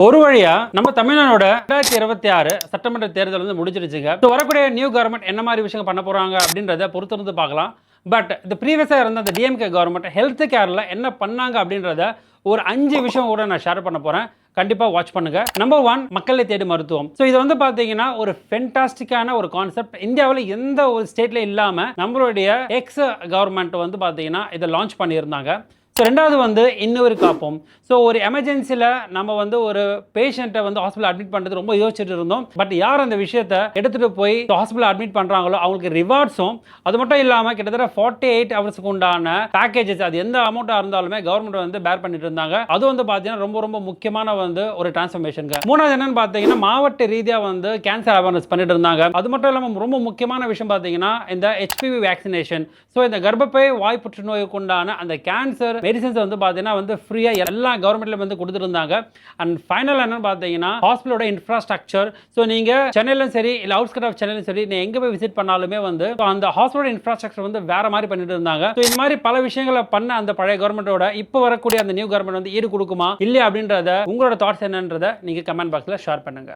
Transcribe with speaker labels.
Speaker 1: ஒரு வழியா நம்ம தமிழ்நாடோட 2026 சட்டமன்ற தேர்தல் வந்து முடிஞ்சிருச்சுங்க. வரக்கூடிய நியூ கவர்மெண்ட் என்ன மாதிரி விஷயங்கள் பண்ண போறாங்க அப்படின்றத பொறுத்திருந்து பார்க்கலாம். பட் இந்த ப்ரீவியஸா இருந்த அந்த டிஎம்கே கவர்மெண்ட் ஹெல்த் கேர்ல என்ன பண்ணாங்க அப்படின்றத ஒரு 5 விஷயம் கூட நான் ஷேர் பண்ண போறேன். கண்டிப்பா வாட்ச் பண்ணுங்க. நம்பர் 1, மக்களை தேடி மருத்துவம். ஸோ இது வந்து பாத்தீங்கன்னா ஒரு ஃபென்டாஸ்டிக்கான ஒரு கான்செப்ட். இந்தியாவில் எந்த ஒரு ஸ்டேட்ல இல்லாம நம்மளுடைய எக்ஸ் கவர்மெண்ட் வந்து பாத்தீங்கன்னா இதை லான்ச் பண்ணியிருந்தாங்க. ஸோ ரெண்டாவது வந்து இன்னொரு காப்போம். ஸோ ஒரு எமர்ஜென்சியில் நம்ம வந்து ஒரு பேஷண்ட்டை வந்து ஹாஸ்பிட்டல் அட்மிட் பண்ணுறது ரொம்ப யோசிச்சுட்டு இருந்தோம். பட் யார் அந்த விஷயத்தை எடுத்துகிட்டு போய் ஹாஸ்பிட்டல் அட்மிட் பண்ணுறாங்களோ அவங்களுக்கு ரிவார்ட்ஸும், அது மட்டும் இல்லாமல் கிட்டத்தட்ட 48 ஹவர்ஸுக்கு உண்டான பேக்கேஜஸ், அது எந்த அமௌண்ட்டாக இருந்தாலுமே கவர்மெண்ட் வந்து பேர் பண்ணிட்டு இருந்தாங்க. அது வந்து பார்த்தீங்கன்னா ரொம்ப ரொம்ப முக்கியமான வந்து ஒரு டிரான்ஸ்ஃபர்மேஷனுங்க. மூணாவது என்னன்னு பார்த்தீங்கன்னா மாவட்ட ரீதியாக வந்து கேன்சர் அவேர்னஸ் பண்ணிட்டு இருந்தாங்க. அது மட்டும் இல்லாமல் ரொம்ப முக்கியமான விஷயம் பார்த்தீங்கன்னா இந்த ஹெச்பிவி வேக்சினேஷன். ஸோ இந்த கர்ப்பப்பை வாய் புற்றுநோய்க்கு உண்டான அந்த கேன்சர் மெடிசன்ஸ் வந்து பார்த்தீங்கன்னா வந்து ஃப்ரீயாக எல்லா கவர்மெண்ட்லையும் வந்து கொடுத்துருந்தாங்க. அண்ட் ஃபைனல் என்னன்னு பார்த்தீங்கன்னா ஹாஸ்பிட்டலோட இன்ஃப்ராஸ்ட்ரக்சர். ஸோ நீங்கள் சென்னையிலும் சரி இல்லை அவுட்ஸ்கட் ஆஃப் சென்னையிலும் சரி நீங்கள் எங்கே போய் விசிட் பண்ணாலுமே வந்து அந்த ஹாஸ்பிட்டலோட இன்ஃப்ராஸ்ட்ரக்சர் வந்து வேற மாதிரி பண்ணிட்டு இருந்தாங்க. ஸோ இந்த மாதிரி பல விஷயங்களை பண்ண அந்த பழைய கவர்மெண்டோட இப்போ வரக்கூடிய அந்த நியூ கவர்மெண்ட் வந்து ஈடு கொடுக்குமா இல்லையா அப்படின்றத உங்களோட தாட்ஸ் என்னன்றதை நீங்கள் கமெண்ட் பாக்ஸில் ஷேர் பண்ணுங்க.